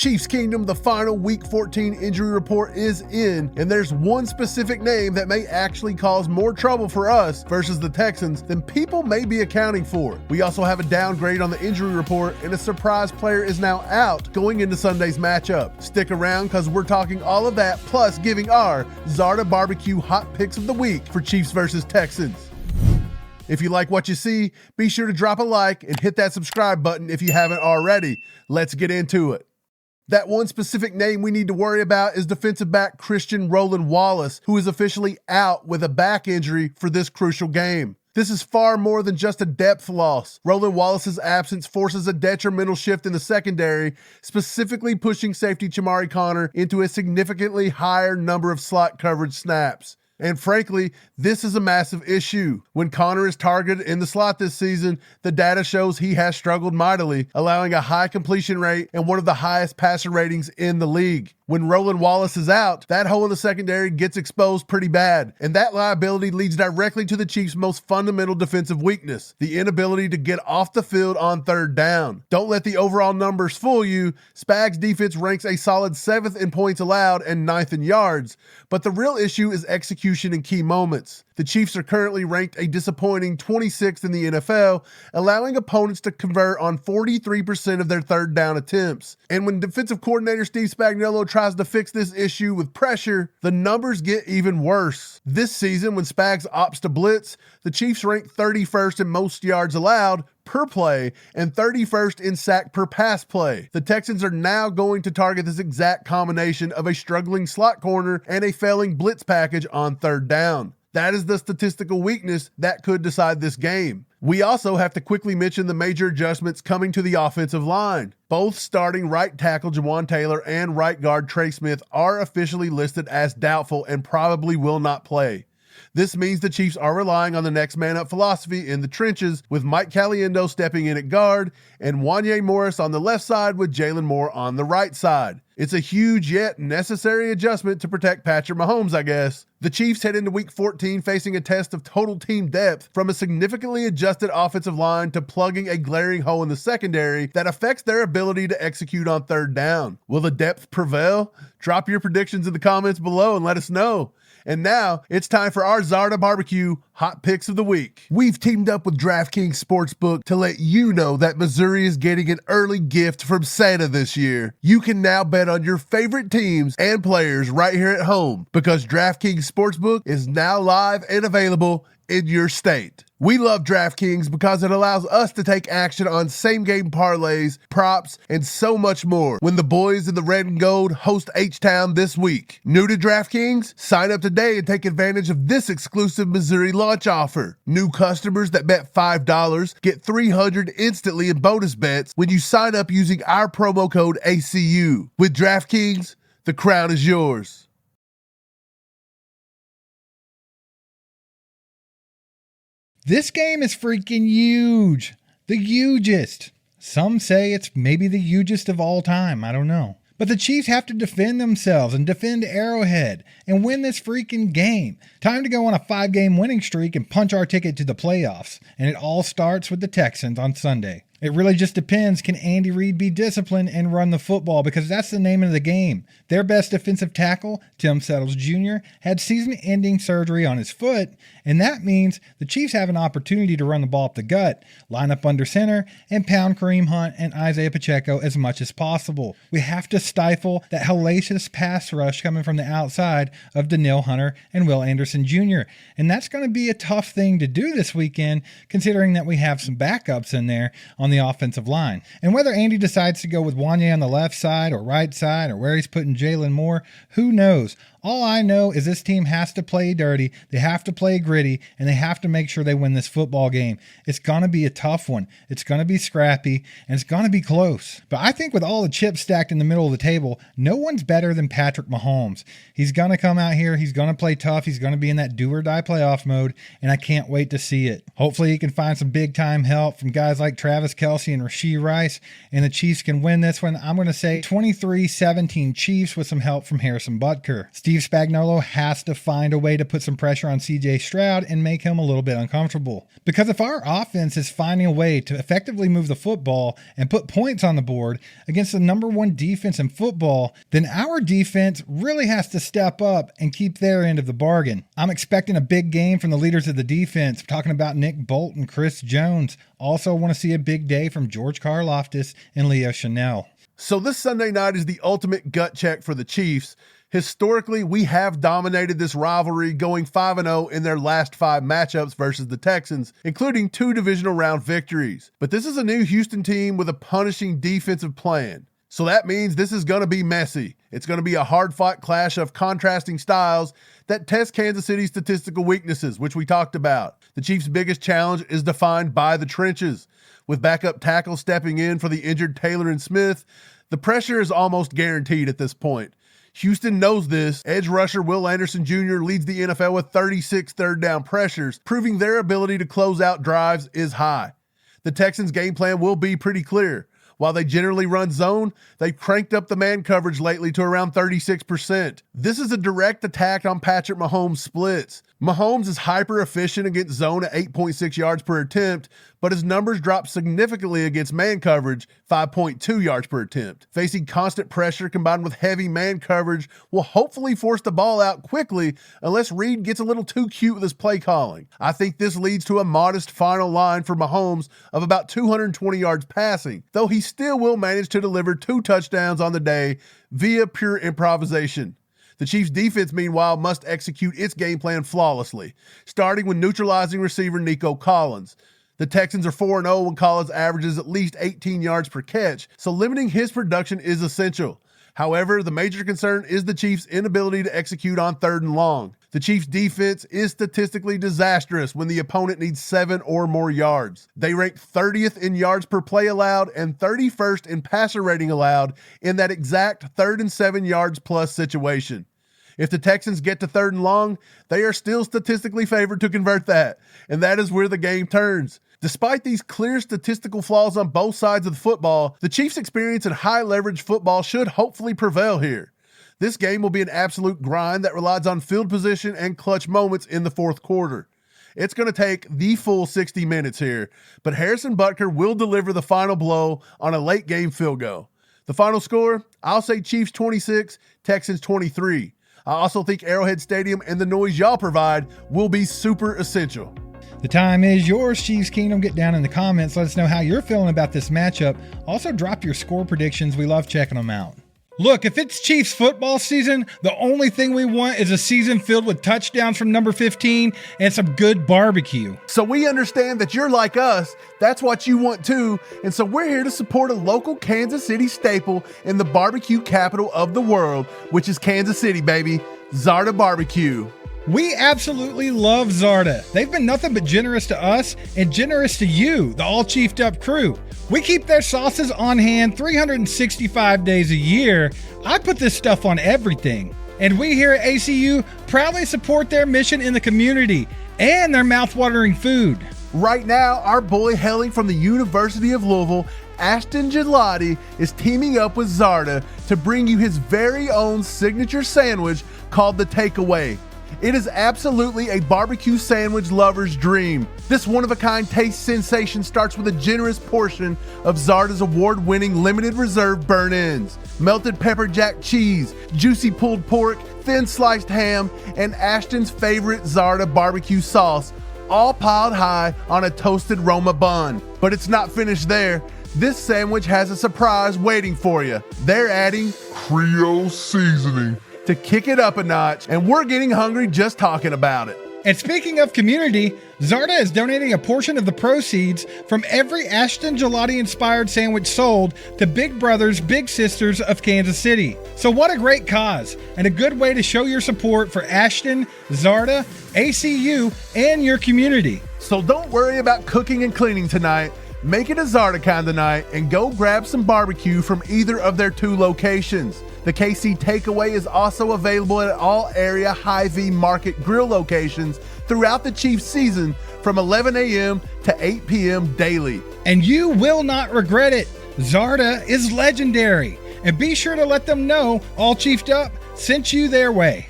Chiefs Kingdom, the final Week 14 injury report is in, and there's one specific name that may actually cause more trouble for us versus the Texans than people may be accounting for. We also have a downgrade on the injury report, and a surprise player is now out going into Sunday's matchup. Stick around because we're talking all of that, plus giving our Zarda BBQ hot picks of the week for Chiefs versus Texans. If you like what you see, be sure to drop a like and hit that subscribe button if you haven't already. Let's get into it. That one specific name we need to worry about is defensive back Christian Roland Wallace, who is officially out with a back injury for this crucial game. This is far more than just a depth loss. Roland Wallace's absence forces a detrimental shift in the secondary, specifically pushing safety Chamari Connor into a significantly higher number of slot coverage snaps. And frankly, this is a massive issue. When Connor is targeted in the slot this season, the data shows he has struggled mightily, allowing a high completion rate and one of the highest passer ratings in the league. When Roland Wallace is out, that hole in the secondary gets exposed pretty bad, and that liability leads directly to the Chiefs' most fundamental defensive weakness, the inability to get off the field on third down. Don't let the overall numbers fool you. Spags' defense ranks a solid 7th in points allowed and 9th in yards, but the real issue is execution in key moments. The Chiefs are currently ranked a disappointing 26th in the NFL, allowing opponents to convert on 43% of their third down attempts. And when defensive coordinator Steve Spagnuolo tries to fix this issue with pressure, the numbers get even worse. This season, when Spags opts to blitz, the Chiefs rank 31st in most yards allowed per play and 31st in sack per pass play. The Texans are now going to target this exact combination of a struggling slot corner and a failing blitz package on third down. That is the statistical weakness that could decide this game. We also have to quickly mention the major adjustments coming to the offensive line. Both starting right tackle Jawan Taylor and right guard Trey Smith are officially listed as doubtful and probably will not play. This means the Chiefs are relying on the next man up philosophy in the trenches, with Mike Caliendo stepping in at guard and Wanye Morris on the left side with Jalen Moore on the right side. It's a huge yet necessary adjustment to protect Patrick Mahomes, I guess. The Chiefs head into Week 14 facing a test of total team depth, from a significantly adjusted offensive line to plugging a glaring hole in the secondary that affects their ability to execute on third down. Will the depth prevail? Drop your predictions in the comments below and let us know. And now, it's time for our Zarda BBQ Hot Picks of the Week. We've teamed up with DraftKings Sportsbook to let you know that Missouri is getting an early gift from Santa this year. You can now bet on your favorite teams and players right here at home, because DraftKings Sportsbook is now live and available in your state. We love DraftKings because it allows us to take action on same-game parlays, props, and so much more when the boys in the red and gold host H-Town this week. New to DraftKings? Sign up today and take advantage of this exclusive Missouri launch offer. New customers that bet $5 get $300 instantly in bonus bets when you sign up using our promo code ACU. With DraftKings, the crown is yours. This game is freaking huge. The hugest. Some say it's maybe the hugest of all time. I don't know. But the Chiefs have to defend themselves and defend Arrowhead and win this freaking game. Time to go on a 5-game winning streak and punch our ticket to the playoffs. And it all starts with the Texans on Sunday. It really just depends. Can Andy Reid be disciplined and run the football? Because that's the name of the game. Their best defensive tackle, Tim Settles Jr., had season-ending surgery on his foot, and that means the Chiefs have an opportunity to run the ball up the gut, line up under center, and pound Kareem Hunt and Isaiah Pacheco as much as possible. We have to stifle that hellacious pass rush coming from the outside of Danielle Hunter and Will Anderson Jr., and that's going to be a tough thing to do this weekend, considering that we have some backups in there on the offensive line. And whether Andy decides to go with Wanye on the left side or right side, or where he's putting Jalen Moore, who knows? All I know is this team has to play dirty, they have to play gritty, and they have to make sure they win this football game. It's going to be a tough one. It's going to be scrappy, and it's going to be close. But I think with all the chips stacked in the middle of the table, no one's better than Patrick Mahomes. He's going to come out here, he's going to play tough, he's going to be in that do-or-die playoff mode, and I can't wait to see it. Hopefully he can find some big-time help from guys like Travis Kelce and Rashee Rice, and the Chiefs can win this one. I'm going to say 23-17 Chiefs with some help from Harrison Butker. Steve Steve Spagnuolo has to find a way to put some pressure on CJ Stroud and make him a little bit uncomfortable. Because if our offense is finding a way to effectively move the football and put points on the board against the number one defense in football, then our defense really has to step up and keep their end of the bargain. I'm expecting a big game from the leaders of the defense. I'm talking about Nick Bolt and Chris Jones. Also want to see a big day from George Karlaftis and Leo Chanel. So this Sunday night is the ultimate gut check for the Chiefs. Historically, we have dominated this rivalry, going 5-0 in their last 5 matchups versus the Texans, including 2 divisional round victories. But this is a new Houston team with a punishing defensive plan. So that means this is going to be messy. It's going to be a hard-fought clash of contrasting styles that test Kansas City's statistical weaknesses, which we talked about. The Chiefs' biggest challenge is defined by the trenches. With backup tackles stepping in for the injured Taylor and Smith, the pressure is almost guaranteed at this point. Houston knows this. Edge rusher Will Anderson Jr. leads the NFL with 36 third down pressures, proving their ability to close out drives is high. The Texans' game plan will be pretty clear. While they generally run zone, they've cranked up the man coverage lately to around 36%. This is a direct attack on Patrick Mahomes' splits. Mahomes is hyper efficient against zone at 8.6 yards per attempt, but his numbers drop significantly against man coverage, 5.2 yards per attempt. Facing constant pressure combined with heavy man coverage will hopefully force the ball out quickly unless Reed gets a little too cute with his play calling. I think this leads to a modest final line for Mahomes of about 220 yards passing, though he still will manage to deliver 2 touchdowns on the day via pure improvisation. The Chiefs' defense, meanwhile, must execute its game plan flawlessly, starting with neutralizing receiver Nico Collins. The Texans are 4-0 when Collins averages at least 18 yards per catch, so limiting his production is essential. However, the major concern is the Chiefs' inability to execute on 3rd and long. The Chiefs' defense is statistically disastrous when the opponent needs 7 or more yards. They rank 30th in yards per play allowed and 31st in passer rating allowed in that exact 3rd and 7 yards plus situation. If the Texans get to 3rd and long, they are still statistically favored to convert that, and that is where the game turns. Despite these clear statistical flaws on both sides of the football, the Chiefs' experience in high-leverage football should hopefully prevail here. This game will be an absolute grind that relies on field position and clutch moments in the 4th quarter. It's going to take the full 60 minutes here, but Harrison Butker will deliver the final blow on a late-game field goal. The final score, I'll say Chiefs 26, Texans 23. I also think Arrowhead Stadium and the noise y'all provide will be super essential. The time is yours, Chiefs Kingdom. Get down in the comments. Let us know how you're feeling about this matchup. Also, drop your score predictions. We love checking them out. Look, if it's Chiefs football season, the only thing we want is a season filled with touchdowns from number 15 and some good barbecue. So we understand that you're like us. That's what you want too. And so we're here to support a local Kansas City staple in the barbecue capital of the world, which is Kansas City, baby. Zarda BBQ. We absolutely love Zarda. They've been nothing but generous to us and generous to you, the all chiefed up crew. We keep their sauces on hand 365 days a year. I put this stuff on everything. And we here at ACU proudly support their mission in the community and their mouthwatering food. Right now, our boy hailing from the University of Louisville, Ashton Gillotte, is teaming up with Zarda to bring you his very own signature sandwich called the Takeaway. It is absolutely a barbecue sandwich lover's dream. This one-of-a-kind taste sensation starts with a generous portion of Zarda's award-winning limited reserve burnt-ends, melted pepper jack cheese, juicy pulled pork, thin sliced ham, and Ashton's favorite Zarda barbecue sauce, all piled high on a toasted Roma bun. But it's not finished there. This sandwich has a surprise waiting for you. They're adding creole seasoning to kick it up a notch, and we're getting hungry just talking about it. And speaking of community, Zarda is donating a portion of the proceeds from every Ashton Gillotte-inspired sandwich sold to Big Brothers Big Sisters of Kansas City. So what a great cause, and a good way to show your support for Ashton, Zarda, ACU, and your community. So don't worry about cooking and cleaning tonight. Make it a Zarda kind of night and go grab some barbecue from either of their 2 locations. The KC Takeaway is also available at all area Hy-Vee Market grill locations throughout the Chiefs season from 11 a.m. to 8 p.m. daily. And you will not regret it. Zarda is legendary. And be sure to let them know All Chiefed Up sent you their way.